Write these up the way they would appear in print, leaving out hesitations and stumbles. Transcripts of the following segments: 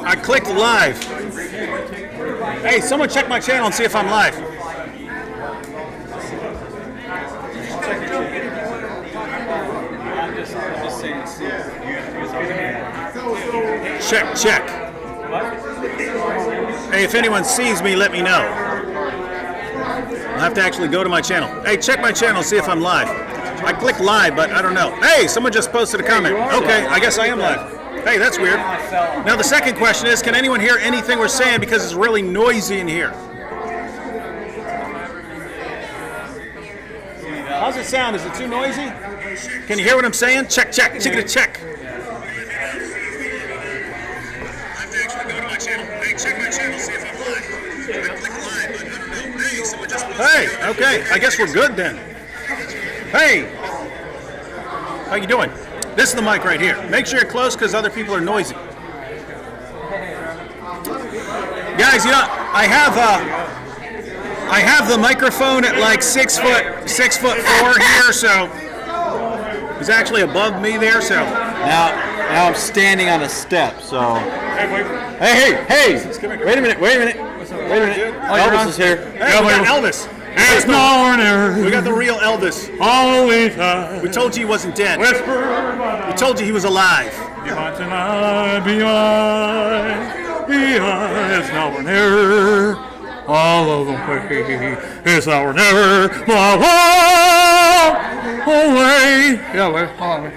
I clicked live. Hey, someone check my channel and see if I'm live. Check. Hey, if anyone sees me, let me know. I'll have to actually go to my channel. Hey, check my channel, see if I'm live. I clicked live, but I don't know. Hey, someone just posted a comment. Okay, I guess I am live. Hey, that's weird. Now the second question is, can anyone hear anything we're saying because it's really noisy in here? How's it sound? Is it too noisy? Can you hear what I'm saying? Check. Chickadee check. I have to actually go to my channel. Hey, check my channel, see if I'm live. I click live, but I don't know. Hey, someone just... Hey, okay. I guess we're good then. Hey. How you doing? This is the mic right here. Make sure you're close because other people are noisy. Guys, you know, I have the microphone at like 6'4" here, so he's actually above me there. So now I'm standing on a step. So hey! Wait a minute! Elvis is here. Hey, we got Elvis. It's no We got the real Elvis. Always We told you he wasn't dead. We told you he was alive. behind tonight, behind, it's now or never. All of the way, it's now or never. Blah, blah, away. Yeah, wait, hold on.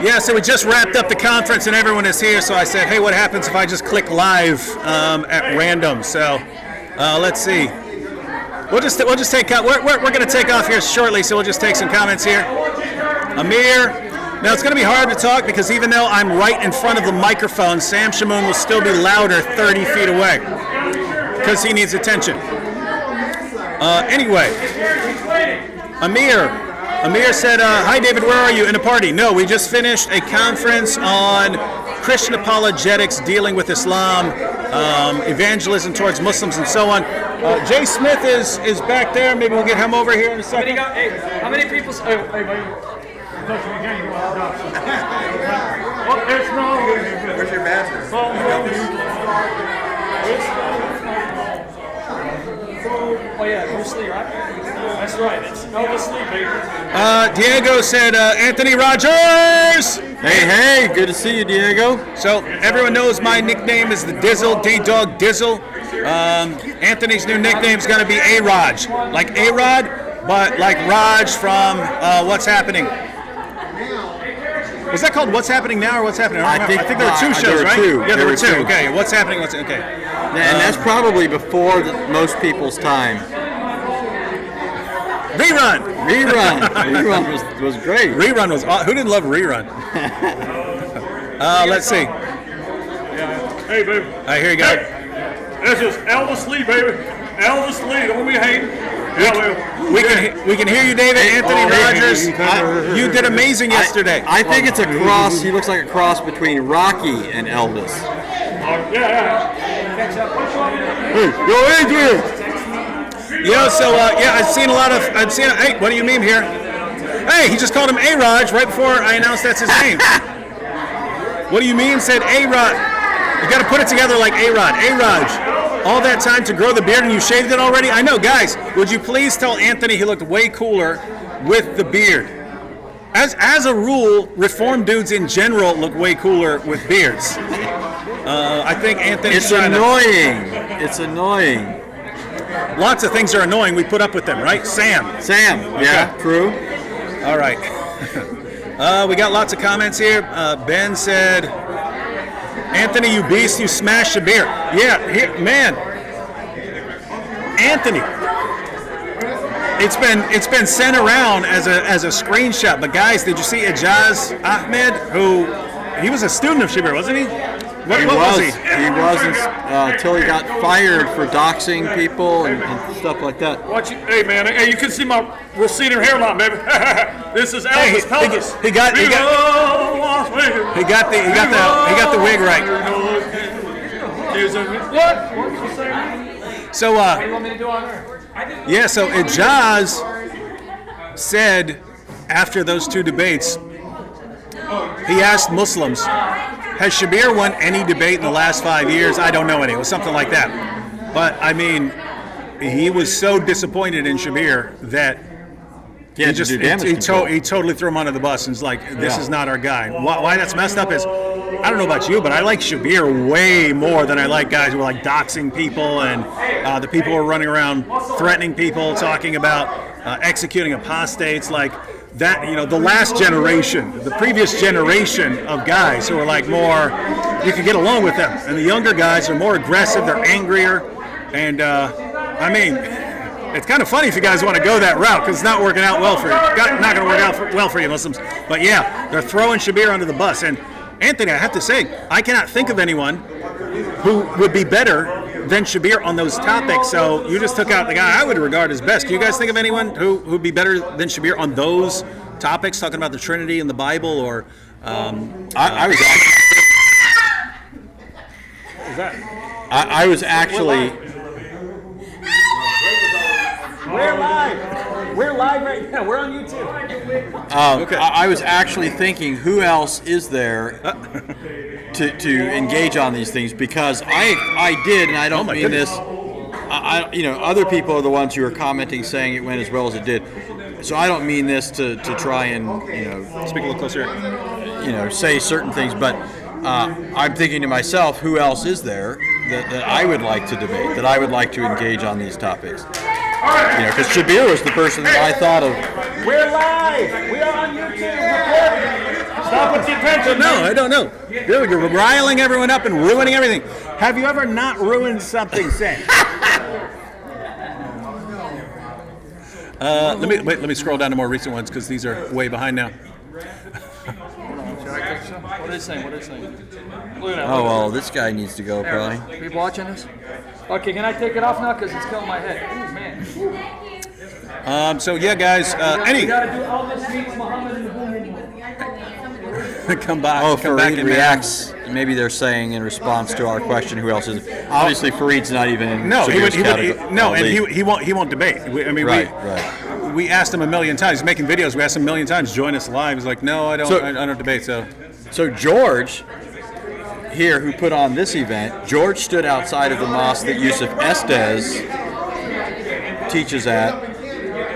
Yeah, so we just wrapped up the conference and everyone is here. So I said, hey, what happens if I just click live at random? So let's see. We'll just take. We're going to take off here shortly, so we'll just take some comments here. Amir. Now it's going to be hard to talk because even though I'm right in front of the microphone, Sam Shamoon will still be louder 30 feet away because he needs attention. Anyway, Amir said, "Hi David, where are you? In a party?" No, we just finished a conference on Christian apologetics, dealing with Islam, evangelism towards Muslims, and so on. Jay Smith is back there. Maybe we'll get him over here in a second. How many people? Where's your master? Oh yeah, Bruce Lee, right? That's right. It's Elvis Lee, baby. Diego said, Anthony Rogers. Hey, good to see you, Diego. So everyone knows my nickname is the Dizzle, D-Dog Dizzle. Anthony's new nickname is going to be A-Raj. Like A-Rod, but like Raj from What's Happening. Was that called What's Happening Now or What's Happening? I think there were two shows, right? Yeah, there were two. Okay, What's Happening, okay. And that's probably before most people's time. Rerun was great. Rerun was awesome. Who didn't love Rerun? Let's see. Hey, baby. I hear you go. Hey, this is Elvis Lee, baby. Elvis Lee, don't be hating. We can hear you, David. Anthony Rogers, you did amazing yesterday. I think it's a cross. He looks like a cross between Rocky and Elvis. Yeah. Hey, yo, Adrian. Yo, so I've seen. Hey, what do you mean here? Hey, he just called him A-Raj right before I announced that's his name. What do you mean? Said A-Rod. You got to put it together like A-Rod. A-Raj. All that time to grow the beard and you shaved it already? I know, guys. Would you please tell Anthony he looked way cooler with the beard? As a rule, Reformed dudes in general look way cooler with beards. I think Anthony. It's annoying. It's annoying. Lots of things are annoying. We put up with them, right? Sam. Okay. Yeah, true. All right. We got lots of comments here. Ben said, Anthony, you beast, you smashed a beer. Yeah, here, man. Anthony. It's been sent around as a screenshot. But guys, did you see Ijaz Ahmed? Who he was a student of Shabir, wasn't he? What was he? He wasn't until he got fired for doxing people and stuff like that. Hey man, hey, you can see my receding hairline, baby. This is Elvis Pelvis. He got the wig right. What did you say? So What do you want me to do on her? yeah, so Ijaz said after those two debates, he asked Muslims, has Shabir won any debate in the last 5 years? I don't know any. It was something like that. But, I mean, he was so disappointed in Shabir that he totally threw him under the bus and was like, this is not our guy. Why that's messed up is, I don't know about you, but I like Shabir way more than I like guys who are like doxing people and the people who are running around threatening people, talking about executing apostates, like that, the last generation, the previous generation of guys who are like more, you can get along with them. And the younger guys are more aggressive, they're angrier, and I mean, it's kind of funny if you guys want to go that route because it's not working out well for you. Not going to work out well for you, Muslims. But yeah, they're throwing Shabir under the bus. And Anthony, I have to say, I cannot think of anyone who would be better than Shabir on those topics. So you just took out the guy I would regard as best. Can you guys think of anyone who would be better than Shabir on those topics, talking about the Trinity and the Bible, or I was actually. We're live right now. We're on YouTube. Okay. I was actually thinking, who else is there to engage on these things? Because I did, and I don't mean this. Other people are the ones who are commenting, saying it went as well as it did. So I don't mean this to try and speak a little closer. Say certain things, but I'm thinking to myself, who else is there that I would like to debate, that I would like to engage on these topics? Because Shabir was the person that I thought of. We're live. We are on YouTube. Stop with the attention. No, I don't know. Dude, you're riling everyone up and ruining everything. Have you ever not ruined something since? Let me scroll down to more recent ones because these are way behind now. What are they saying? Oh, well, this guy needs to go, probably. People watching this? Okay, can I take it off now? Because it's killing my head. Ooh, man. So, yeah, guys, We got to do all this meets Muhammad and the boom. come back. Oh, come back Fareed and reacts. Maybe they're saying in response to our question, who else is it? Obviously, Fareed's not even in Shabir's category. He won't debate. Right. We asked him a million times. He's making videos. We asked him a million times, join us live. He's like, no, I don't. I don't debate. So George here, who put on this event, George stood outside of the mosque that Yusuf Estes teaches at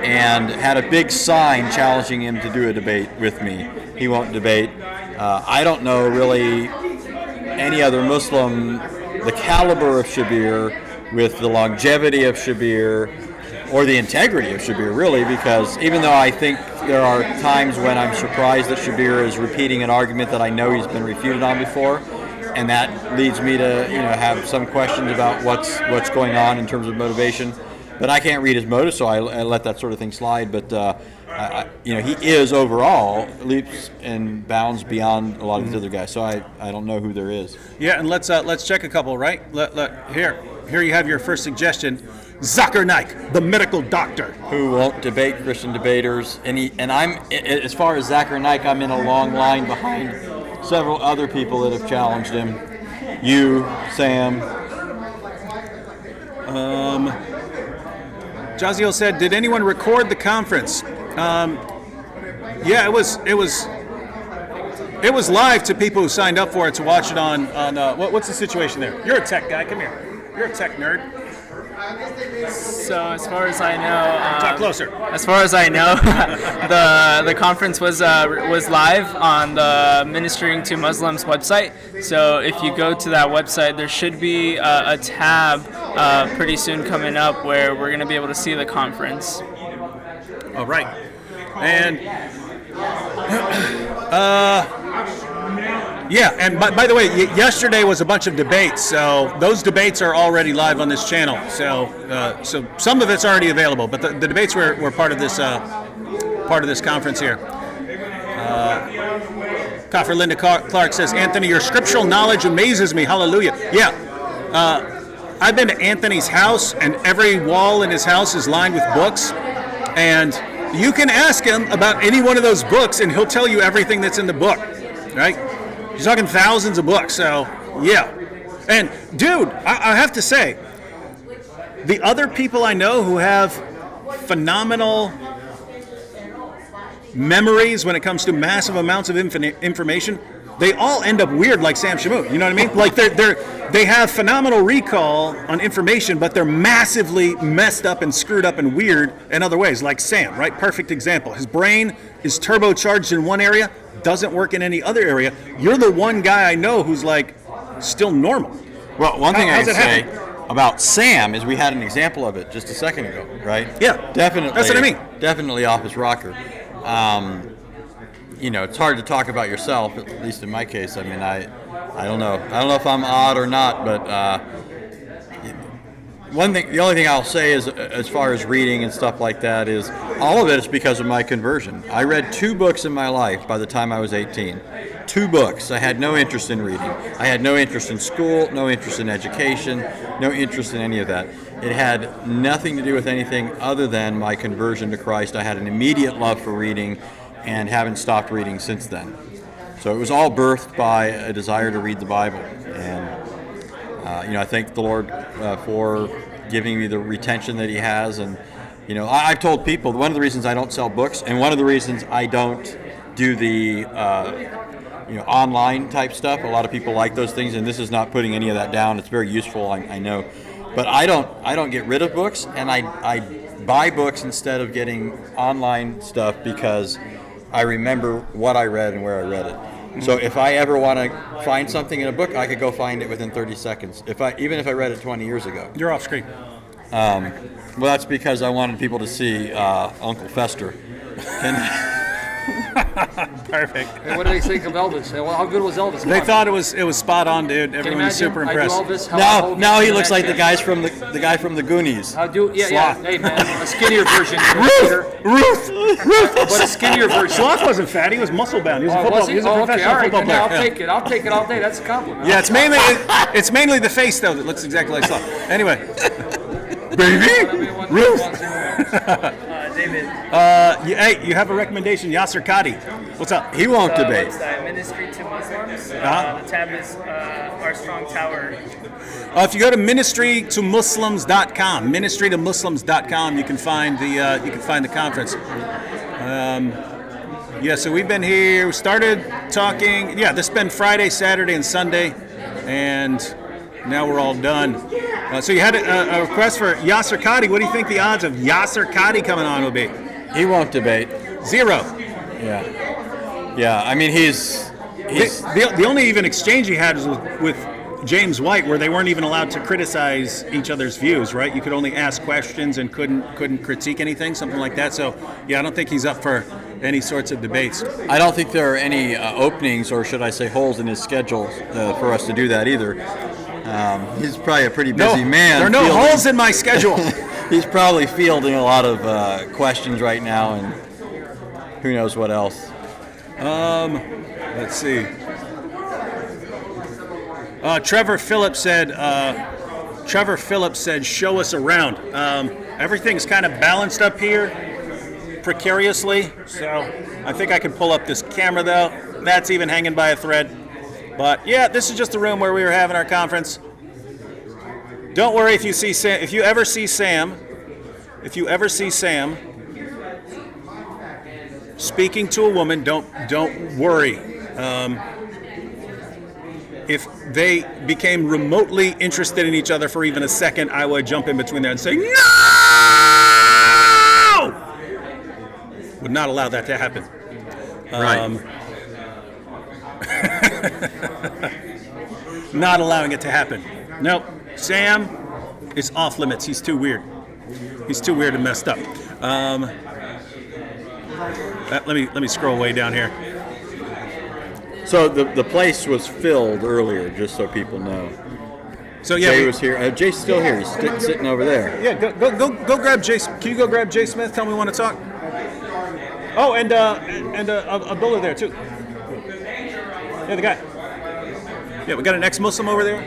and had a big sign challenging him to do a debate with me. He won't debate. I don't know really any other Muslim, the caliber of Shabir, with the longevity of Shabir, or the integrity of Shabir, really, because even though I think there are times when I'm surprised that Shabir is repeating an argument that I know he's been refuted on before, and that leads me to have some questions about what's going on in terms of motivation. But I can't read his motive, so I let that sort of thing slide. But he is overall leaps and bounds beyond a lot of these other guys. So I don't know who there is. Yeah, and let's check a couple, right? Here you have your first suggestion. Zakir Naik, the medical doctor, who won't debate Christian debaters, and I'm, as far as Zakir Naik, I'm in a long line behind several other people that have challenged him. You, Sam. Jaziel said, "Did anyone record the conference?" Yeah, it was live to people who signed up for it to watch it on what's the situation there? You're a tech guy. Come here. You're a tech nerd. So as far as I know, talk closer. As far as I know, the conference was live on the Ministering to Muslims website. So if you go to that website, there should be a tab pretty soon coming up where we're going to be able to see the conference. All right, and yeah, and by the way, yesterday was a bunch of debates, so those debates are already live on this channel. So some of it's already available, but the debates were part of this conference here. Kafir Linda Clark says, Anthony, your scriptural knowledge amazes me. Hallelujah. Yeah, I've been to Anthony's house, and every wall in his house is lined with books, and you can ask him about any one of those books, and he'll tell you everything that's in the book, right? He's talking thousands of books, so yeah. And dude, I have to say, the other people I know who have phenomenal memories, when it comes to massive amounts of information, they all end up weird, like Sam Shamoot. You know what I mean? Like they have phenomenal recall on information, but they're massively messed up and screwed up and weird in other ways. Like Sam, right? Perfect example. His brain is turbocharged in one area, doesn't work in any other area. You're the one guy I know who's like still normal. Well, one thing I how's can it say happen? about Sam is we had an example of it just a second ago, right? Yeah, Definitely. that's what I mean. Definitely off his rocker. It's hard to talk about yourself, at least in my case. I mean, I don't know. I don't know if I'm odd or not, but the only thing I'll say is, as far as reading and stuff like that, is all of it is because of my conversion. I read 2 books in my life by the time I was 18. 2 books. I had no interest in reading. I had no interest in school, no interest in education, no interest in any of that. It had nothing to do with anything other than my conversion to Christ. I had an immediate love for reading and haven't stopped reading since then. So it was all birthed by a desire to read the Bible. And, I thank the Lord for giving me the retention that He has. And, I've told people one of the reasons I don't sell books, and one of the reasons I don't do the online type stuff. A lot of people like those things, and this is not putting any of that down. It's very useful, I know. But I don't get rid of books, and I buy books instead of getting online stuff because I remember what I read and where I read it. So if I ever want to find something in a book, I could go find it within 30 seconds. Even if I read it 20 years ago. You're off screen. Well, that's because I wanted people to see Uncle Fester. Perfect. And what do they think of Elvis? Well, how good was Elvis? They thought it was spot on, dude. Everyone was super impressed. Now he looks like the guy from the Goonies. Yeah. Hey man, a skinnier version. Ruth. But a skinnier version. Sloth wasn't fat. He was muscle bound. He was a football. Was he? He was a professional football player. I'll take it all day. That's a compliment. Yeah, it's mainly the face though that looks exactly like Sloth. Anyway, baby, Ruth. David. Hey, you have a recommendation, Yasser Qadi. What's up? He won't debate. Website, Ministry to Muslims. Uh-huh. The tab is Our Strong Tower. If you go to ministrytomuslims.com, ministrytomuslims.com, you can find the conference. So we've been here. We started talking. Yeah, this has been Friday, Saturday, and Sunday, and now we're all done. So you had a request for Yasser Qadi. What do you think the odds of Yasser Qadi coming on will be? He won't debate. 0. Yeah. I mean, he's the only even exchange he had was with James White, where they weren't even allowed to criticize each other's views. Right? You could only ask questions and couldn't critique anything, something like that. So yeah, I don't think he's up for any sorts of debates. I don't think there are any openings, or should I say holes in his schedule for us to do that either. He's probably a pretty busy man. There are no holes in my schedule. He's probably fielding a lot of questions right now, and who knows what else. Let's see. Trevor Phillips said, show us around. Everything's kind of balanced up here precariously, so I think I can pull up this camera, though. That's even hanging by a thread. But yeah, this is just the room where we were having our conference. Don't worry if you ever see Sam speaking to a woman, don't worry. If they became remotely interested in each other for even a second, I would jump in between there and say, no! Would not allow that to happen. Right. Not allowing it to happen. Nope. Sam is off limits. He's too weird. He's too weird and messed up. Let me scroll way down here. So the place was filled earlier, just so people know. So yeah, Jay was here. Jay's still here. He's sitting over there. Yeah, go grab Jay. Can you go grab Jay Smith? Tell me when to talk. Oh, and Abdullah there too. Yeah, the guy. Yeah, we got an ex-Muslim over there.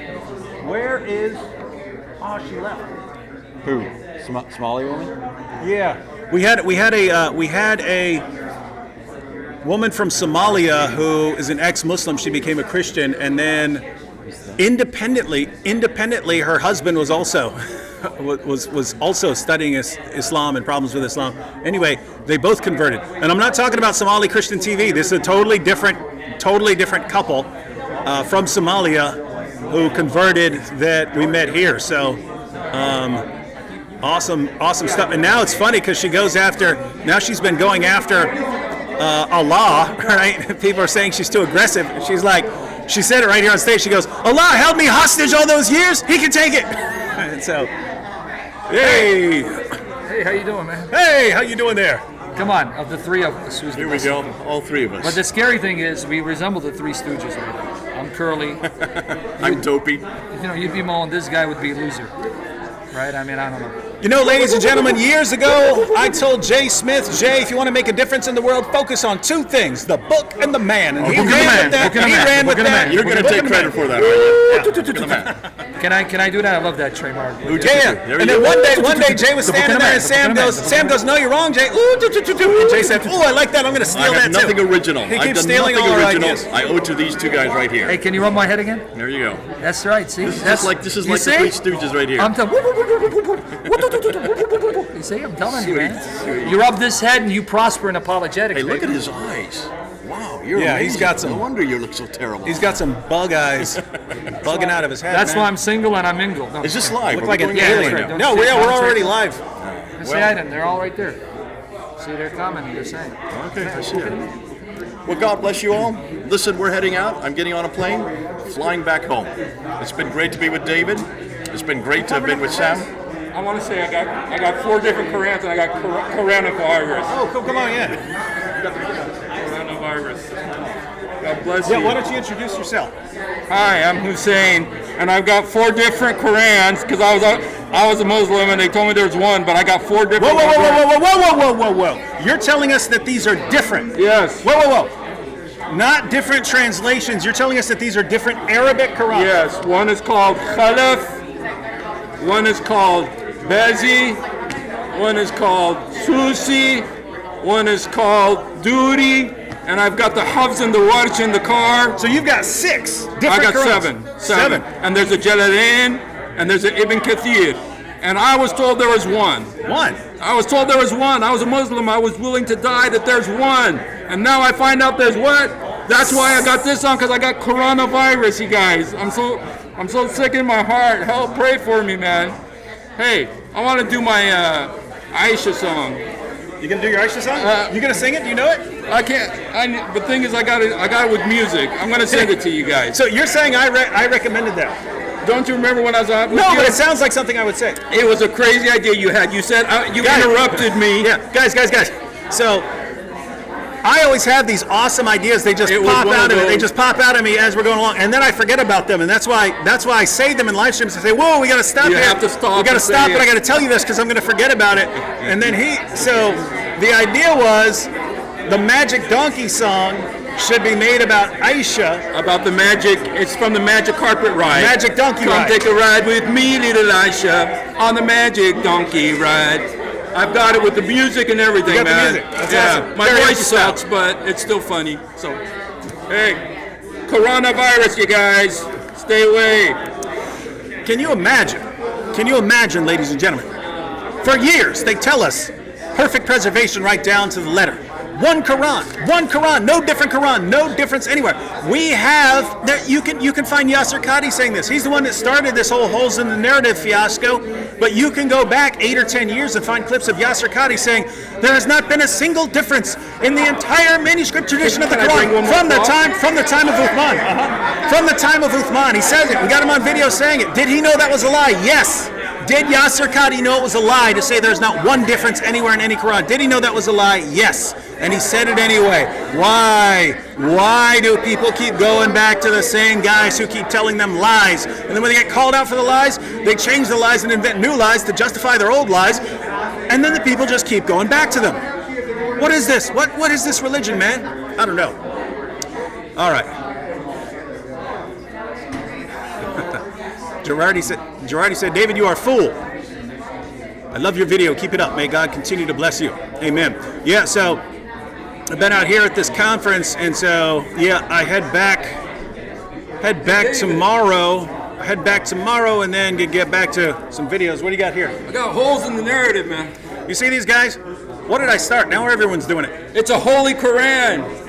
Where is? Oh, she left. Who? Somali woman? Yeah, we had a woman from Somalia who is an ex-Muslim. She became a Christian, and then independently, her husband was also was also studying Islam and problems with Islam. Anyway, they both converted, and I'm not talking about Somali Christian TV. This is a totally different couple from Somalia who converted that we met here. So awesome stuff. And now it's funny because she's been going after Allah, right? People are saying she's too aggressive. She's like, she said it right here on stage. She goes, Allah held me hostage all those years. He can take it. And so, hey, Hey, how you doing, man? hey, how you doing there? Come on, of the three of us, who's the Here we best? go, all three of us. But the scary thing is, we resemble the Three Stooges over there. I'm Curly. I'm Dopey. You'd be Mo, and this guy would be Loser. Right? I mean, I don't know. You know, ladies and gentlemen, years ago, I told Jay Smith, Jay, if you want to make a difference in the world, focus on two things, the book and the man. And he Book and the ran Man, with that. Book and the He Man, ran Book with and the that. Man. You're going to Book take and the credit Man. for that, right? Can I do that? I love that trademark. Yeah. There we And then go. one day Jay was The Book standing and the there Man, and the Book and the Man, the Book Sam and the goes, no, you're wrong, Jay. Ooh, And Jay said, ooh, I like that. I'm going to I steal have that nothing too. original. He I've keeps done stealing nothing all our original. ideas. I owe it to these two guys right here. Hey, can you rub my head again? There you go. That's right. See, This is that's like you the see? Three Stooges right here. I'm telling you. See, I'm telling you, man. Sweet. You rub this head and you prosper in apologetics. Hey, look at baby. his eyes. Wow, you're Yeah, amazing. he's got some- No wonder you look so terrible. He's got some bug eyes bugging out of his head. That's man. why I'm single and I'm mingle. No, Is this live? Look Are like we an going Yeah, alien. that's right. No, Don't we're say- don't say- already live. say I didn't. They're all right there. See, they're commenting. They're saying. Okay, I see it. Well, God bless you all. Listen, we're heading out. I'm getting on a plane, flying back home. It's been great to be with David. It's been great to have been with Sam. I want to say I got 4 different Korans and I got coronavirus. Oh, come on, yeah. Coronavirus. God bless Yeah, you. why don't you introduce yourself? Hi, I'm Hussein, and I've got 4 different Korans because I was a Muslim and they told me there's one, but I got 4 different. Whoa. You're telling us that these are different. Yes. Whoa. Not different translations. You're telling us that these are different Arabic Qurans. Yes. One is called Khalaf. One is called Bezi. One is called Susi. One is called Duri. And I've got the Hafs and the Warsh in the car. So you've got 6 different I got Qurans. 7. And there's a Jalalain, and there's an Ibn Kathir. And I was told there was one. One. I was told there was one. I was a Muslim. I was willing to die that there's one. And now I find out there's what? That's why I got this on, because I got coronavirus, you guys. I'm so sick in my heart. Help, pray for me, man. Hey, I want to do my Aisha song. You gonna do your Aisha song? You gonna sing it? Do you know it? I can't. The thing is, I got it with music. I'm gonna send it to you guys. So you're saying I recommended that? Don't you remember when I was on? with No, you? but it sounds like something I would say. It was a crazy idea you had. You said you Guys. interrupted me. Yeah, guys. So I always have these awesome ideas. They just It was pop one out of of me. They those. just pop out of me as we're going along, and then I forget about them. And that's why I say them in live streams. I say, "Whoa, we got to stop You here. have to stop We got to and say stop, it. but I got to tell you this because I'm going to forget about it." And then so the idea was the Magic Donkey song should be made about Aisha. About the magic, it's from the Magic Carpet Ride. Magic Donkey Come Ride. take a ride with me, little Aisha, on the Magic Donkey Ride. I've got it with the music and everything, You got the man. music. That's yeah, awesome. my Karaoke voice style. sucks, but it's still funny. So, hey, coronavirus, you guys, stay away. Can you imagine, ladies and gentlemen? For years, they tell us perfect preservation right down to the letter. One Quran, no different Quran, no difference anywhere. We have there. You can find Yasser Qadi saying this. He's the one that started this whole holes in the narrative fiasco. But you can go back 8 or 10 years and find clips of Yasser Qadi saying there has not been a single difference in the entire manuscript tradition of the Can I bring Quran one more from the thought? time of Uthman. From the time of Uthman, he says it. We got him on video saying it. Did he know that was a lie? Yes. Did Yasser Qadi know it was a lie to say there's not one difference anywhere in any Quran? Did he know that was a lie? Yes. And he said it anyway. Why? Why do people keep going back to the same guys who keep telling them lies? And then when they get called out for the lies, they change the lies and invent new lies to justify their old lies. And then the people just keep going back to them. What is this? What is this religion, man? I don't know. All right. Girardi said, David, you are a fool. I love your video. Keep it up. May God continue to bless you. Amen. Yeah, so I've been out here at this conference, and so, yeah, I head back tomorrow. head back tomorrow and then get back to some videos. What do you got here? I got holes in the narrative, man. You see these guys? What did I start? Now everyone's doing it. It's a holy Quran.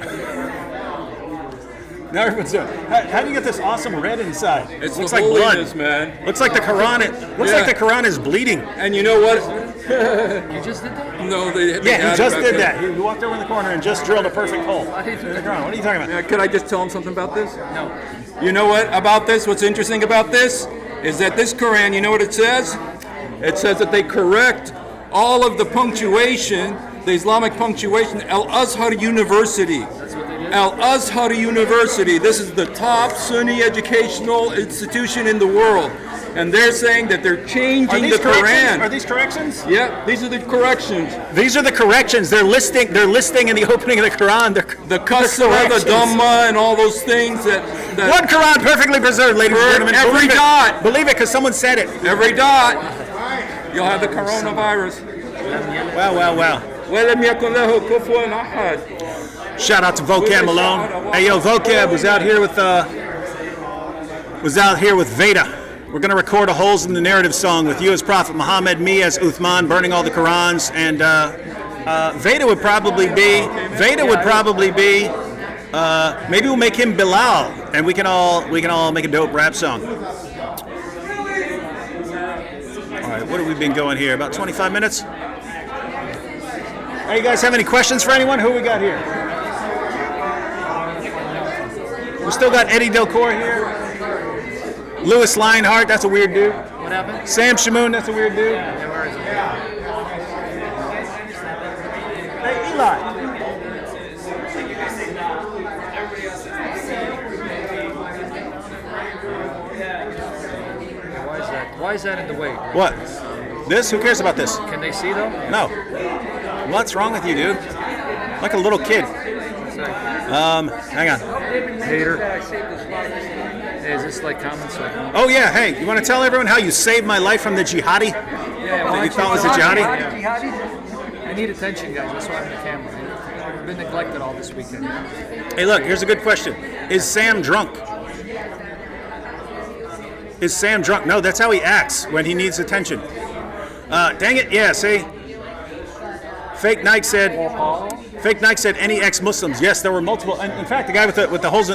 Now everyone's doing it. How do you get this awesome red inside? It's looks the like holiness, blood. man. Looks like the Quran. Looks Yeah. like the Quran is bleeding. And you know what? You just did that? No, they Yeah, had he it just back did then. that. He walked over in the corner and just drilled a perfect hole. Why did you do that? Quran, what are you talking about? Yeah, could I just tell him something about this? No. You know what about this? What's interesting about this is that this Quran, you know what it says? It says that they correct all of the punctuation, the Islamic punctuation, Al-Azhar University. Al-Azhar University. This is the top Sunni educational institution in the world. And they're saying that they're Are changing these the corrections? Quran. Are these corrections? Yeah, these are the corrections. These are the corrections. They're listing in the opening of the Quran. The kasra, the dhamma, and all those things that One Quran perfectly preserved, ladies and gentlemen. Every Believe it. dot. Believe it, because someone said it. every dot, you'll have the coronavirus. Wow. وَلَمْ يَكُنْ لَهُ كُفُوًا أَحَدٌ. Shout out to Vocab Malone. Hey, yo, Vocab was out here with Veda. We're going to record a Holes in the Narrative song with you as Prophet Muhammad, me as Uthman, burning all the Qurans, and Veda would probably be. Maybe we'll make him Bilal, and we can all make a dope rap song. All right, what have we been going here? About 25 minutes. Hey, you guys have any questions for anyone? Who we got here? We still got Eddie Delcourt here. Louis Lionheart, that's a weird dude. What happened? Sam Shamoon, that's a weird dude. Yeah, where is it? Hey, Eli. Why is that in the way? What? This? Who cares about this? Can they see though? No. What's wrong with you, dude? Like a little kid. Hang on. Hater. Hey, is this like comments? Oh yeah, hey, you want to tell everyone how you saved my life from the jihadi? Yeah, That you thought was a jihadi? I need attention, guys. That's why I'm on the camera. I've been neglected all this weekend. Hey, look, here's a good question. Is Sam drunk? Is Sam drunk? No, that's how he acts when he needs attention. Dang it, yeah, see? Fake Nike said any ex-Muslims. Yes, there were multiple. And in fact, the guy with the holes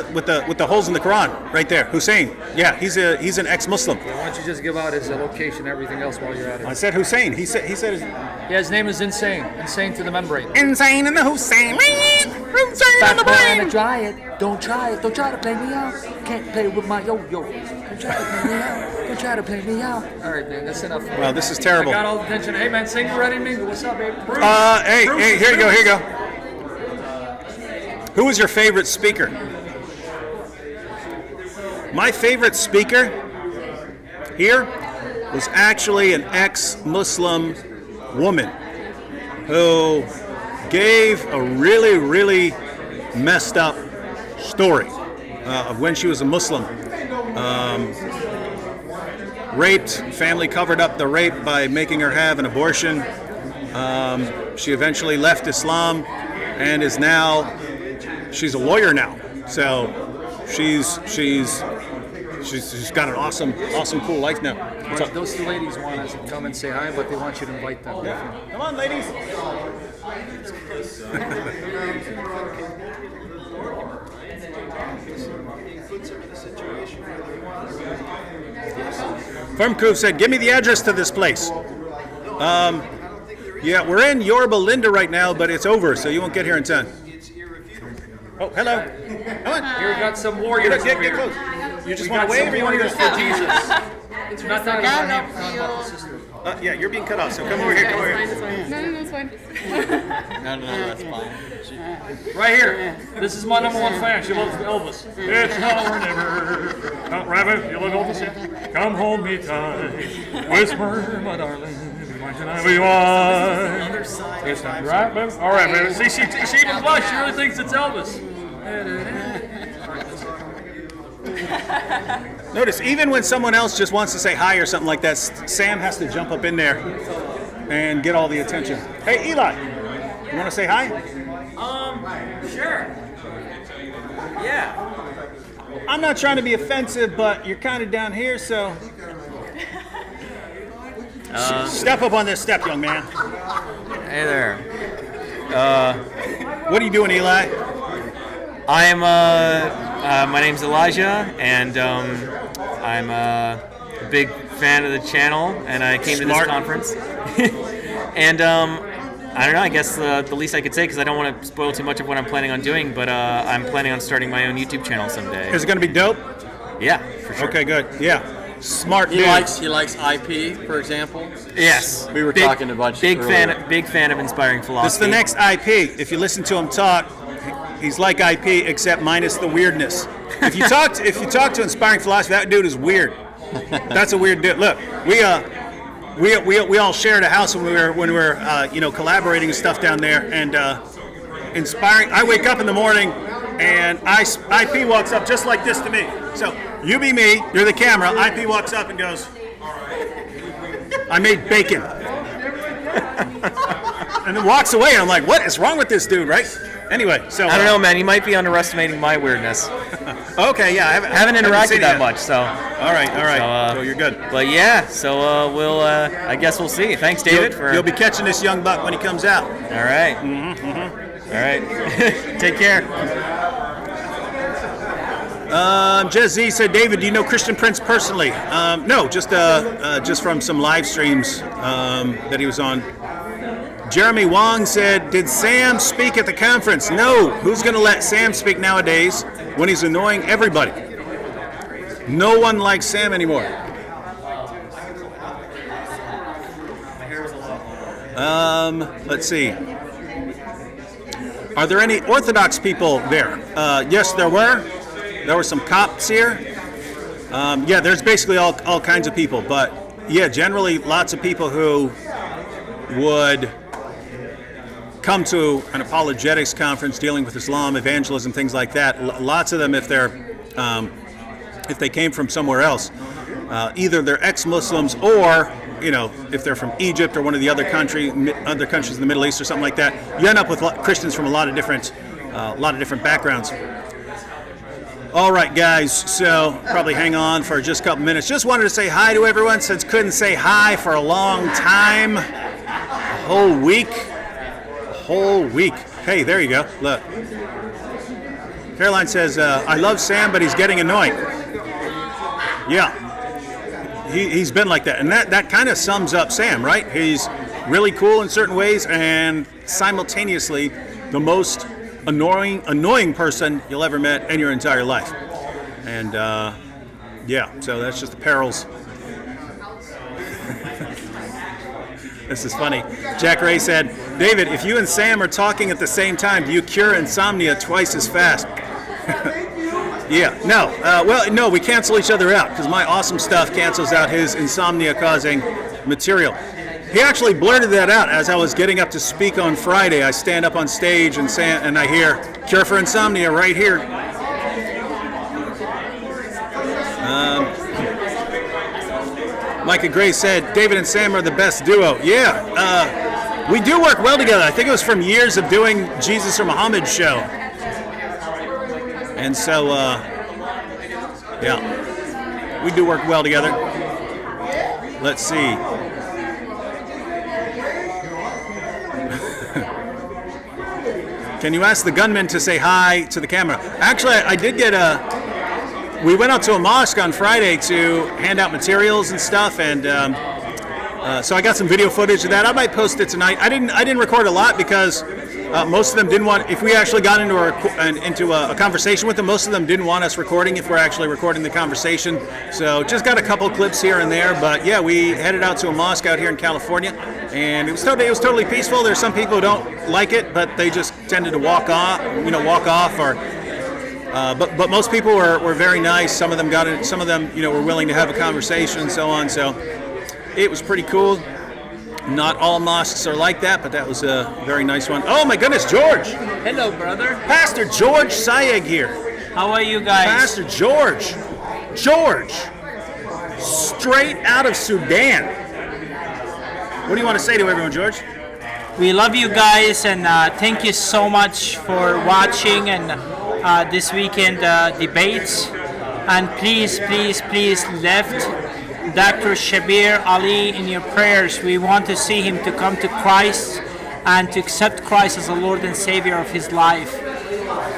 in the Quran, right there, Hussein. Yeah, he's an ex-Muslim. Why don't you just give out his location and everything else while you're at I it? said Hussein. He said Yeah, his name is Insane. Insane to the membrane. insane in the Hussein. Hussein on the Trying to brain. try it. Don't try it. Don't try to play me out. Can't play with my yo-yo. Don't try to play me out. Don't try to play me out. All right, man. That's enough. Well, this is I terrible. got all the attention. Hey, man, sing Ready Mingle. What's up, baby? Hey, here you go. Who was your favorite speaker? My favorite speaker here was actually an ex-Muslim woman who gave a really, really messed up story of when she was a Muslim. Raped, family covered up the rape by making her have an abortion. She eventually left Islam and is now, she's a lawyer now. So she's got an awesome, cool life now. What's up? Those two ladies want us to come and say hi, but they want you to invite them. Come on, ladies. Firmkoof said, give me the address to this place. Yeah, we're in Yorba Linda right now, but it's over, so you won't get here in 10. Oh, hello. Come on. Here we got some warriors Get over here. close. You just We want got to wave some or you want to warriors go? for Jesus. It's not that about him, it's not about the sister. Yeah, you're being cut off, so come over here, come over here. No, it's fine. No, that's fine. Right here. This is my number one fan. She loves Elvis. It's now or never. Rabbit, you love Elvis? Yeah. Come hold me tight. Whisper, my darling. Mine tonight we want. It's not right, baby. All right, baby. See, she even blushed. She really thinks it's Elvis. Notice, even when someone else just wants to say hi or something like that, Sam has to jump up in there and get all the attention. Hey, Eli, you want to say hi? Sure. Yeah. I'm not trying to be offensive, but you're kind of down here, so step up on this step, young man. Hey there. What are you doing, Eli? I am. My name's Elijah, and I'm a big fan of the channel, and I came Smart. to this conference. And I don't know. I guess the least I could say, because I don't want to spoil too much of what I'm planning on doing, but I'm planning on starting my own YouTube channel someday. Is it going to be dope? Yeah, for sure. Okay, good. Yeah. Smart He dude. likes IP, for example. Yes. We were talking a bunch Big earlier. big fan of inspiring philosophy. This is the next IP. If you listen to him talk, he's like IP except minus the weirdness. If you talk to inspiring philosophy, that dude is weird. That's a weird dude. Look, we all shared a house when we were collaborating and stuff down there, and inspiring. I wake up in the morning and IP walks up just like this to me. So you be me, you're the camera. IP walks up and goes, "I made bacon," and then walks away. And I'm like, "What is wrong with this dude?" Right? Anyway, so I don't know, man. You might be underestimating my weirdness. Okay, yeah, I haven't interacted seen that it. much, so. All right, so you're good. But yeah, so we'll. I guess we'll see. Thanks, David. You'll be catching this young buck when he comes out. All right. All right. Take care. Jez Z said, "David, do you know Christian Prince personally?" No, just from some live streams that he was on. Jeremy Wong said, "Did Sam speak at the conference?" No. Who's going to let Sam speak nowadays when he's annoying everybody? No one likes Sam anymore. Let's see. Are there any Orthodox people there? Yes, there were. There were some Copts here. Yeah, there's basically all kinds of people. But yeah, generally lots of people who would come to an apologetics conference dealing with Islam, evangelism, things like that. Lots of them, if they came from somewhere else, either they're ex-Muslims or, if they're from Egypt or one of the other countries in the Middle East or something like that, you end up with Christians from a lot of different backgrounds. All right, guys, so probably hang on for just a couple minutes. Just wanted to say hi to everyone since couldn't say hi for a long time, a whole week. Hey, there you go. Look. Caroline says, "I love Sam, but he's getting annoying." Yeah. He's been like that. And that kind of sums up Sam, right? He's really cool in certain ways and simultaneously the most annoying person you'll ever met in your entire life. And yeah, so that's just the perils. This is funny. Jack Ray said, "David, if you and Sam are talking at the same time, do you cure insomnia twice as fast?" Yeah, no. No, we cancel each other out because my awesome stuff cancels out his insomnia-causing material. He actually blurted that out as I was getting up to speak on Friday. I stand up on stage and I hear, "Cure for insomnia" right here. Micah Gray said, "David and Sam are the best duo." Yeah, we do work well together. I think it was from years of doing Jesus or Muhammad show. And so, yeah, we do work well together. Let's see. Can you ask the gunman to say hi to the camera? Actually, I did get we went out to a mosque on Friday to hand out materials and stuff, and so I got some video footage of that. I might post it tonight. I didn't record a lot because most of them didn't want. If we actually got into a conversation with them, most of them didn't want us recording if we're actually recording the conversation. So just got a couple clips here and there. But yeah, we headed out to a mosque out here in California, and it was totally peaceful. There's some people who don't like it, but they just tended to walk off, or. But most people were very nice. Some of them were willing to have a conversation and so on. So it was pretty cool. Not all mosques are like that, but that was a very nice one. Oh my goodness, George! Hello, brother. Pastor George Sayeg here. How are you guys? Pastor George, straight out of Sudan. What do you want to say to everyone, George? We love you guys, and thank you so much for watching and this weekend debates. And please, please, please lift Dr. Shabir Ali in your prayers. We want to see him to come to Christ and to accept Christ as the Lord and Savior of his life.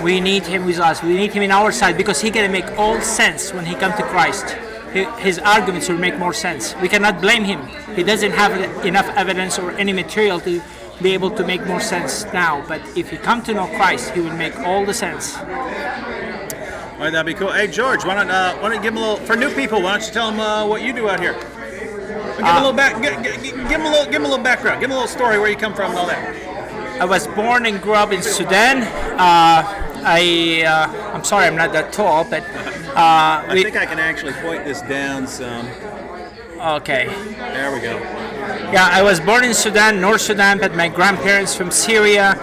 We need him with us. We need him in our side because he can make all sense when he comes to Christ. His arguments will make more sense. We cannot blame him. He doesn't have enough evidence or any material to be able to make more sense now. But if he come to know Christ, he will make all the sense. All right, that'd be cool. Hey, George, why don't you give him a little, for new people, why don't you tell them what you do out here? Give him a little give him a little background. Give him a little story where you come from and all that. I was born and grew up in Sudan. I'm sorry, I'm not that tall, but I think I can actually point this down some. Okay. There we go. Yeah, I was born in Sudan, North Sudan, but my grandparents from Syria.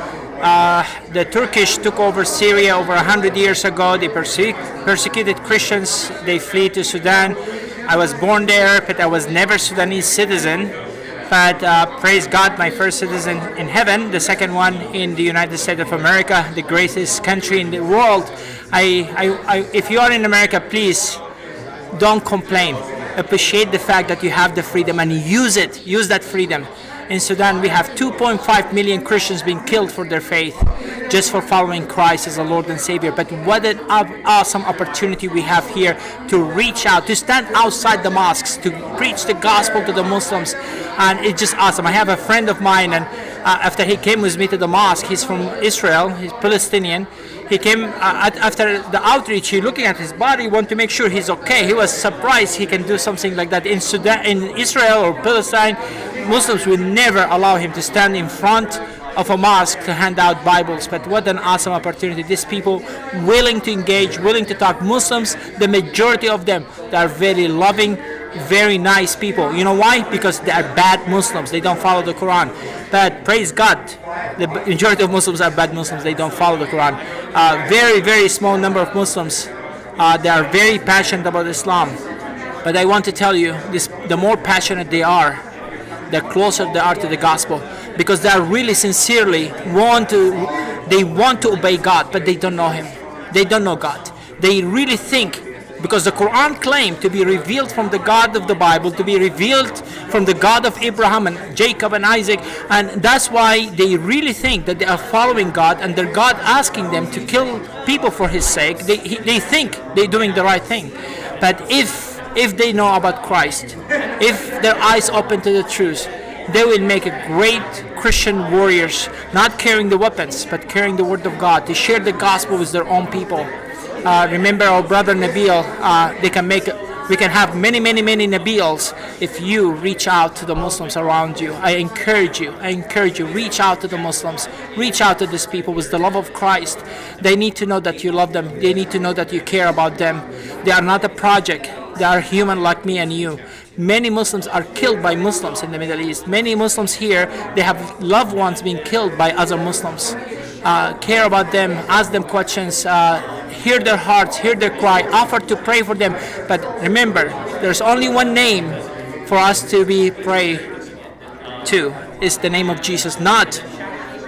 The Turkish took over Syria over 100 years ago. They persecuted Christians. They flee to Sudan. I was born there, but I was never Sudanese citizen. But praise God, my first citizen in heaven, the second one in the United States of America, the greatest country in the world. If you are in America, please don't complain. Appreciate the fact that you have the freedom and use it. Use that freedom. In Sudan, we have 2.5 million Christians being killed for their faith, just for following Christ as the Lord and Savior. But what an awesome opportunity we have here to reach out, to stand outside the mosques, to preach the gospel to the Muslims. And it's just awesome. I have a friend of mine, and after he came with me to the mosque, he's from Israel, he's Palestinian. He came after the outreach, he looking at his body, want to make sure he's okay. He was surprised he can do something like that. In Sudan, in Israel or Palestine, Muslims will never allow him to stand in front of a mosque to hand out Bibles. But what an awesome opportunity. These people willing to engage, willing to talk. Muslims, the majority of them, they are very loving, very nice people. You know why? Because they are bad Muslims. They don't follow the Quran. But praise God, the majority of Muslims are bad Muslims. They don't follow the Quran. Very, very small number of Muslims. They are very passionate about Islam. But I want to tell you, the more passionate they are, the closer they are to the gospel. Because they are really sincerely want to obey God, but they don't know Him. They don't know God. They really think, because the Quran claimed to be revealed from the God of the Bible, to be revealed from the God of Abraham and Jacob and Isaac, and that's why they really think that they are following God, and their God asking them to kill people for His sake. They think they're doing the right thing. But if they know about Christ, if their eyes open to the truth, they will make a great Christian warriors, not carrying the weapons, but carrying the word of God, to share the gospel with their own people. Remember our brother Nabil, we can have many Nabils if you reach out to the Muslims around you. I encourage you, reach out to the Muslims, reach out to these people with the love of Christ. They need to know that you love them. They need to know that you care about them. They are not a project. They are human like me and you. Many Muslims are killed by Muslims in the Middle East. Many Muslims here, they have loved ones being killed by other Muslims. Care about them, ask them questions, hear their hearts, hear their cry, offer to pray for them. But remember, there's only one name for us to be pray to. It's the name of Jesus. Not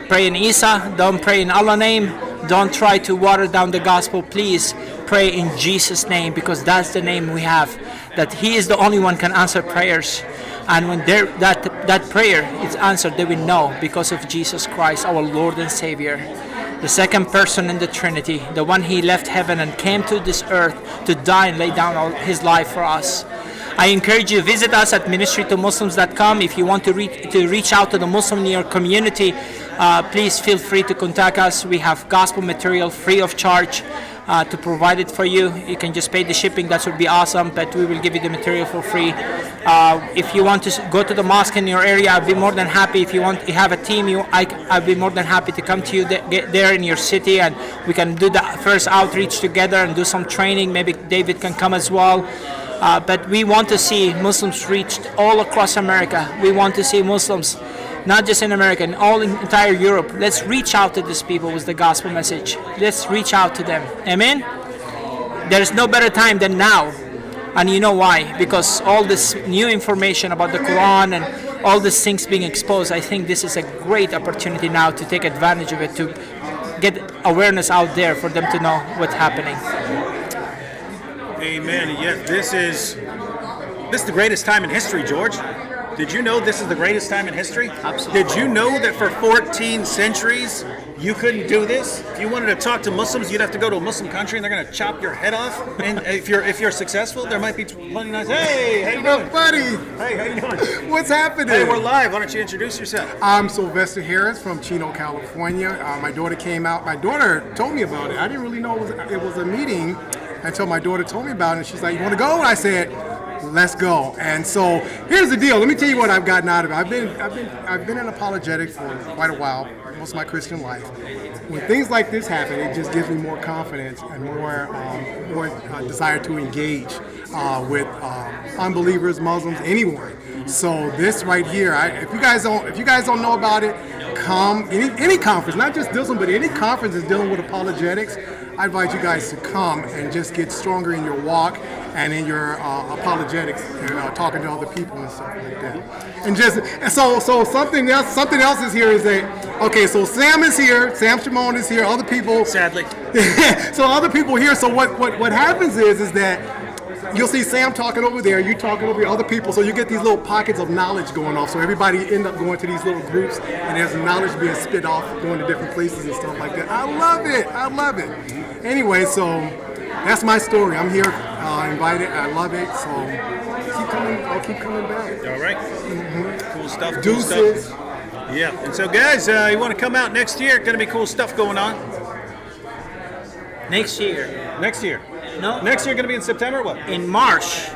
pray in Isa, don't pray in Allah's name, don't try to water down the gospel. Please pray in Jesus' name, because that's the name we have. That He is the only one can answer prayers. And when that prayer is answered, they will know, because of Jesus Christ, our Lord and Savior, the second person in the Trinity, the one He left heaven and came to this earth to die and lay down His life for us. I encourage you to visit us at ministrytomuslims.com. If you want to reach out to the Muslim in your community, please feel free to contact us. We have gospel material free of charge to provide it for you. You can just pay the shipping. That would be awesome, but we will give you the material for free. If you want to go to the mosque in your area, I'd be more than happy. If you have a team, I'd be more than happy to come to you there in your city, and we can do the first outreach together and do some training. Maybe David can come as well. But we want to see Muslims reached all across America. We want to see Muslims, not just in America, in entire Europe. Let's reach out to these people with the gospel message. Let's reach out to them. Amen? There is no better time than now. And you know why? Because all this new information about the Quran and all these things being exposed, I think this is a great opportunity now to take advantage of it, to get awareness out there for them to know what's happening. Amen. Yes, this is the greatest time in history, George. Did you know this is the greatest time in history? Absolutely. Did you know that for 14 centuries you couldn't do this? If you wanted to talk to Muslims, you'd have to go to a Muslim country and they're going to chop your head off. And if you're successful, there might be plenty nice. Hey, how you doing? Buddy, Hey, how you doing? what's happening? Hey, we're live. Why don't you introduce yourself? I'm Sylvester Harris from Chino, California. My daughter came out. My daughter told me about it. I didn't really know it was a meeting until my daughter told me about it. And she's like, "You want to go?" And I said, "Let's go." And so here's the deal. Let me tell you what I've gotten out of it. I've been in apologetics for quite a while, most of my Christian life. When things like this happen, it just gives me more confidence and more desire to engage with unbelievers, Muslims, anyone. So this right here, if you guys don't know about it, come any conference, not just this one, but any conference that's dealing with apologetics. I invite you guys to come and just get stronger in your walk and in your apologetics and talking to other people and stuff like that. And so something else is here is that, okay, so Sam is here, Sam Shimon is here, other people. Sadly. So other people here. So what happens is that you'll see Sam talking over there, you talking over here, other people, so you get these little pockets of knowledge going off. So everybody end up going to these little groups, and there's knowledge being spit off, going to different places and stuff like that. I love it. Anyway, so that's my story. I'm here, invited. I love it. So I'll keep coming back. All right. Cool stuff. Cool Deuces. stuff. Yeah. And so, guys, you want to come out next year? Going to be cool stuff going on. Next year. Next year. No. Next year going to be in September or what? In March,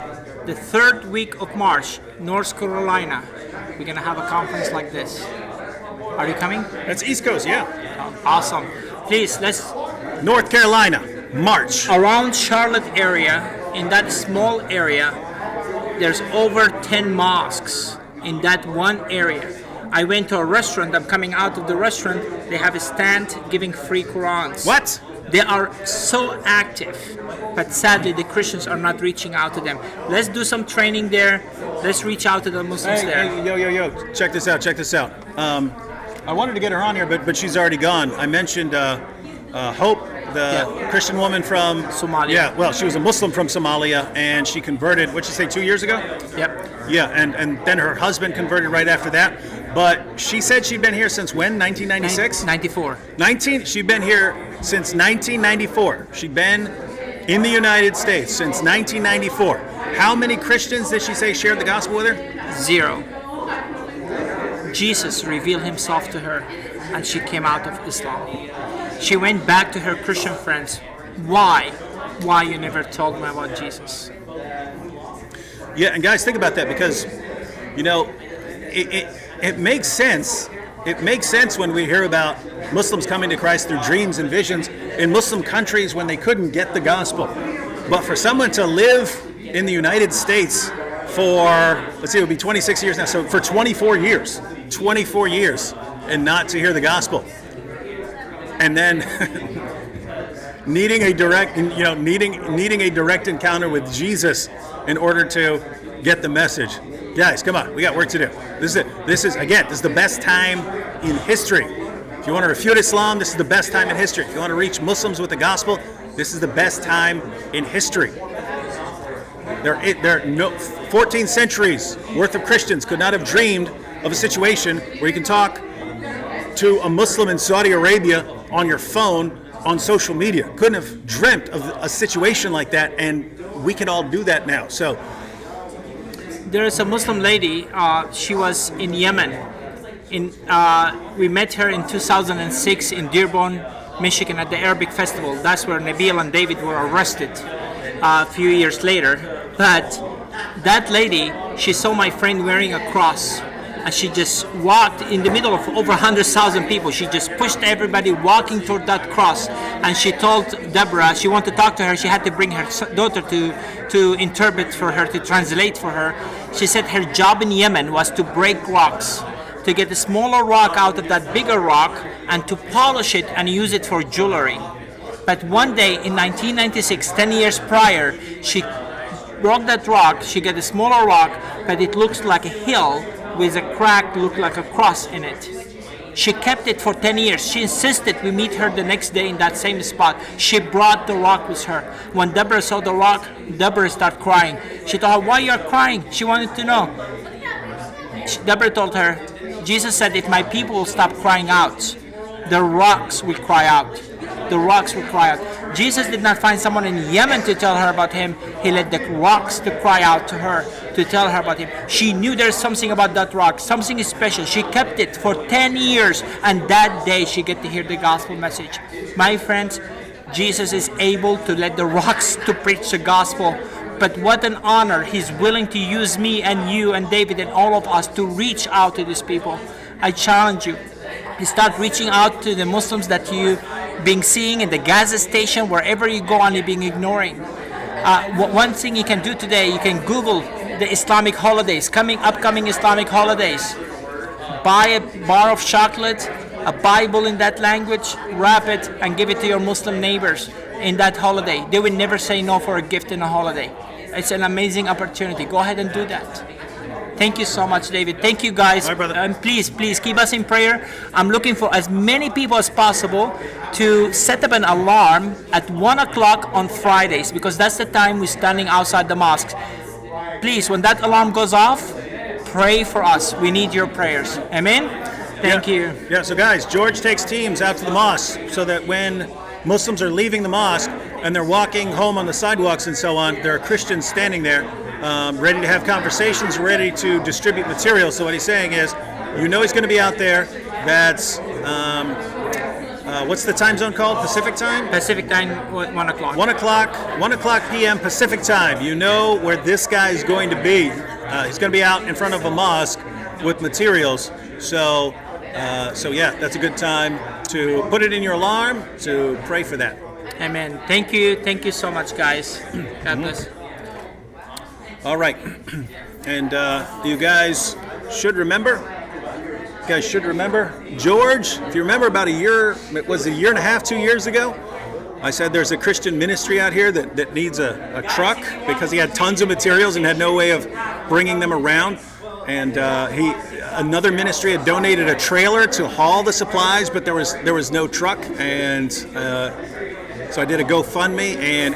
the third week of March, North Carolina, we're gonna have a conference like this. Are you coming? That's East Coast, yeah. Awesome. Please, let's North Carolina, March. around Charlotte area, in that small area, there's over 10 mosques in that one area. I went to a restaurant, I'm coming out of the restaurant, they have a stand giving free Qurans. What? They are so active, but sadly the Christians are not reaching out to them. Let's do some training there. Let's reach out to the Muslims there. Hey, yo. Check this out. I wanted to get her on here, but she's already gone. I mentioned Hope, the Christian woman from Somalia. Yeah, well, she was a Muslim from Somalia, and she converted, what'd you say, 2 years ago? Yep. Yeah, and then her husband converted right after that. But she said she'd been here since when? 1996? 94. She'd been here since 1994. She'd been in the United States since 1994. How many Christians did she say shared the gospel with her? 0. Jesus revealed himself to her and she came out of Islam. She went back to her Christian friends. Why? Why you never told me about Jesus? Yeah, and guys, think about that because, it makes sense. It makes sense when we hear about Muslims coming to Christ through dreams and visions in Muslim countries when they couldn't get the gospel. But for someone to live in the United States for, let's see, it would be 26 years now, so for 24 years, and not to hear the gospel. And then needing a direct encounter with Jesus in order to get the message. Guys, come on, we got work to do. This is the best time in history. If you want to refute Islam, this is the best time in history. If you want to reach Muslims with the gospel, this is the best time in history. There are no 14 centuries worth of Christians could not have dreamed of a situation where you can talk to a Muslim in Saudi Arabia on your phone on social media. Couldn't have dreamt of a situation like that, and we can all do that now. So There is a Muslim lady, she was in Yemen. We met her in 2006 in Dearborn, Michigan at the Arabic Festival. That's where Nabil and David were arrested a few years later. But that lady, she saw my friend wearing a cross and she just walked in the middle of over 100,000 people. She just pushed everybody walking toward that cross. And she told Deborah, she wanted to talk to her, she had to bring her daughter to interpret for her, to translate for her. She said her job in Yemen was to break rocks, to get a smaller rock out of that bigger rock and to polish it and use it for jewelry. But one day in 1996, 10 years prior, she broke that rock, she got a smaller rock, but it looks like a hill with a crack, looked like a cross in it. She kept it for 10 years. She insisted we meet her the next day in that same spot. She brought the rock with her. When Deborah saw the rock, Deborah started crying. She told her, why you are crying? She wanted to know. Deborah told her, Jesus said, if my people will stop crying out, the rocks will cry out. The rocks will cry out. Jesus did not find someone in Yemen to tell her about him. He let the rocks to cry out to her, to tell her about him. She knew there's something about that rock, something special. She kept it for 10 years, and that day she get to hear the gospel message. My friends, Jesus is able to let the rocks to preach the gospel. But what an honor. He's willing to use me and you and David and all of us to reach out to these people. I challenge you. Start reaching out to the Muslims that you being seeing in the Gaza station, wherever you go, only being ignoring. One thing you can do today, you can Google the Islamic holidays, upcoming Islamic holidays. Buy a bar of chocolate, a Bible in that language, wrap it, and give it to your Muslim neighbors in that holiday. They will never say no for a gift in a holiday. It's an amazing opportunity. Go ahead and do that. Thank you so much, David. Thank you, guys. Hi, brother. And please keep us in prayer. I'm looking for as many people as possible to set up an alarm at 1 o'clock on Fridays, because that's the time we're standing outside the mosques. Please, when that alarm goes off, pray for us. We need your prayers. Amen? Thank you. Yeah, so guys, George takes teams out to the mosque so that when Muslims are leaving the mosque and they're walking home on the sidewalks and so on, there are Christians standing there ready to have conversations, ready to distribute materials. So what he's saying is, you know he's going to be out there. That's, what's the time zone called? Pacific time? Pacific time, 1 o'clock. 1 o'clock p.m. Pacific time. You know where this guy is going to be. He's going to be out in front of a mosque with materials. So yeah, that's a good time to put it in your alarm, to pray for that. Amen. Thank you so much, guys. God bless. All right, and you guys should remember. George, if you remember about it was a year and a half, 2 years ago, I said there's a Christian ministry out here that needs a truck because he had tons of materials and had no way of bringing them around. And another ministry had donated a trailer to haul the supplies, but there was no truck. And so I did a GoFundMe, and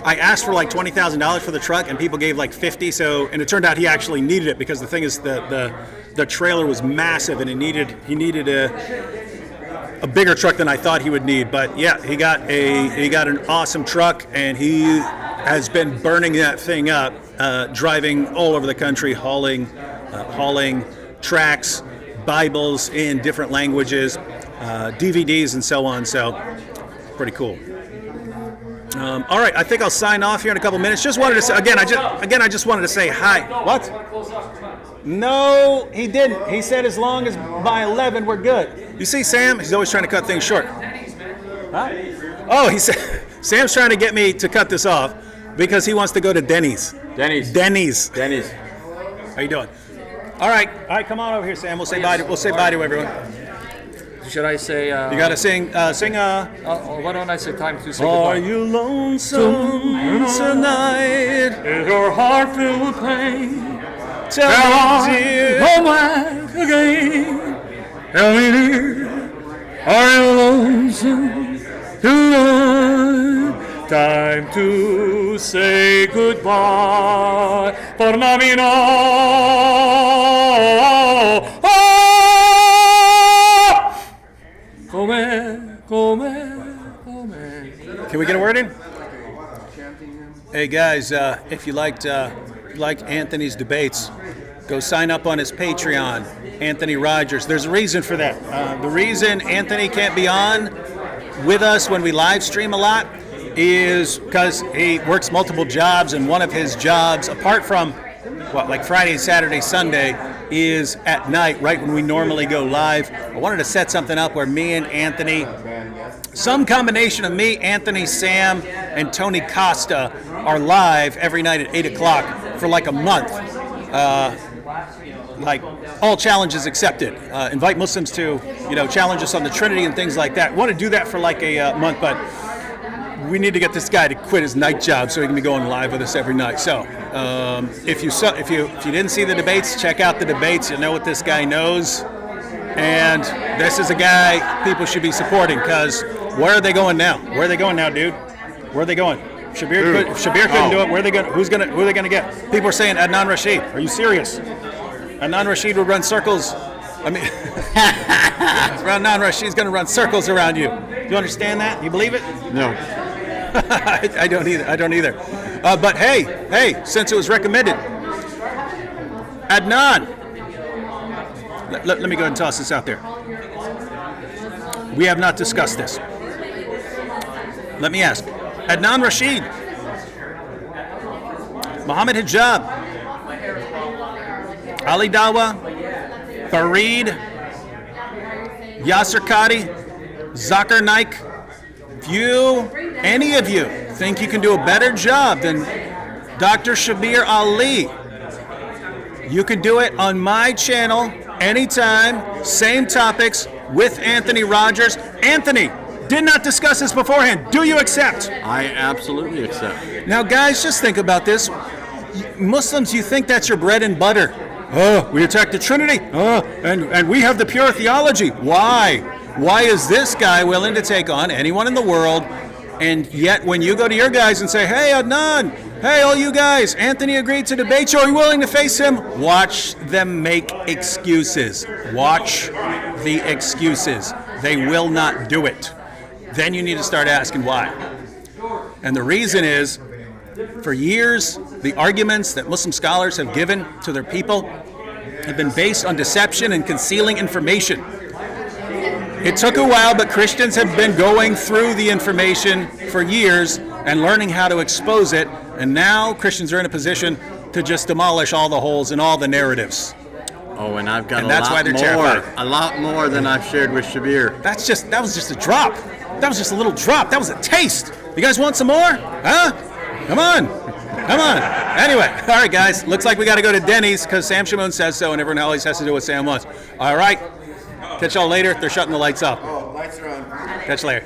I asked for like $20,000 for the truck, and people gave like $50,000. So, and it turned out he actually needed it, because the thing is the trailer was massive, and he needed a bigger truck than I thought he would need. But yeah, he got an awesome truck, and he has been burning that thing up, driving all over the country, hauling tracts, Bibles in different languages, DVDs, and so on. So pretty cool. All right, I think I'll sign off here in a couple minutes. Just wanted to say I just wanted to say hi. What? No, he didn't. He said as long as by 11 we're good. You see, Sam, he's always trying to cut things short. Huh? Oh, he said Sam's trying to get me to cut this off because he wants to go to Denny's. Denny's. How you doing? All right, come on over here, Sam. We'll say bye to everyone. Should I say? You gotta sing. Why don't I say time to say goodbye? Are you lonesome tonight? Is your heart filled with pain? Tell me, dear. Go back again. Tell me, dear, are you lonesome tonight? Time to say goodbye. Tornami no. Can we get a word in? Hey guys, if you liked Anthony's debates, go sign up on his Patreon, Anthony Rogers. There's a reason for that. The reason Anthony can't be on with us when we live stream a lot is because he works multiple jobs, and one of his jobs, apart from like Friday, Saturday, Sunday, is at night, right when we normally go live. I wanted to set something up where me and Anthony, some combination of me, Anthony, Sam, and Tony Costa are live every night at 8 o'clock for like a month. Like all challenges accepted. Invite Muslims to, challenge us on the Trinity and things like that. I want to do that for like a month, but we need to get this guy to quit his night job so he can be going live with us every night. So if you didn't see the debates, check out the debates. You'll know what this guy knows. And this is a guy people should be supporting, because where are they going now? Where are they going now, dude? Where are they going? Shabir couldn't do it. Where are they going? Who are they going to get? People are saying Adnan Rashid. Are you serious? Adnan Rashid would run circles. I mean, Adnan Rashid's going to run circles around you. Do you understand that? You believe it? No. I don't either. I don't either. But hey, since it was recommended, Adnan. Let me go ahead and toss this out there. We have not discussed this. Let me ask. Adnan Rashid, Mohammed Hijab, Ali Dawa, Fareed, Yasser Qadi, Zakir Naik. If any of you think you can do a better job than Dr. Shabir Ali, you can do it on my channel anytime, same topics with Anthony Rogers. Anthony, did not discuss this beforehand. Do you accept? I absolutely accept. Now, guys, just think about this. Muslims, you think that's your bread and butter. Oh, we attack the Trinity. Oh, and we have the pure theology. Why? Why is this guy willing to take on anyone in the world? And yet, when you go to your guys and say, hey, Adnan, hey, all you guys, Anthony agreed to debate you. Are you willing to face him? Watch them make excuses. Watch the excuses. They will not do it. Then you need to start asking why. And the reason is, for years, the arguments that Muslim scholars have given to their people have been based on deception and concealing information. It took a while, but Christians have been going through the information for years and learning how to expose it, and now Christians are in a position to just demolish all the holes in all the narratives. Oh, and I've got And that's why they're terrified. a lot more than I've shared with Shabir. That was just a drop. That was just a little drop. That was a taste. You guys want some more? Huh? Come on. Anyway, all right, guys. Looks like we got to go to Denny's because Sam Shamoon says so, and everyone always has to do what Sam wants. All right. Catch y'all later. They're shutting the lights off. Oh, lights are on. Catch you later.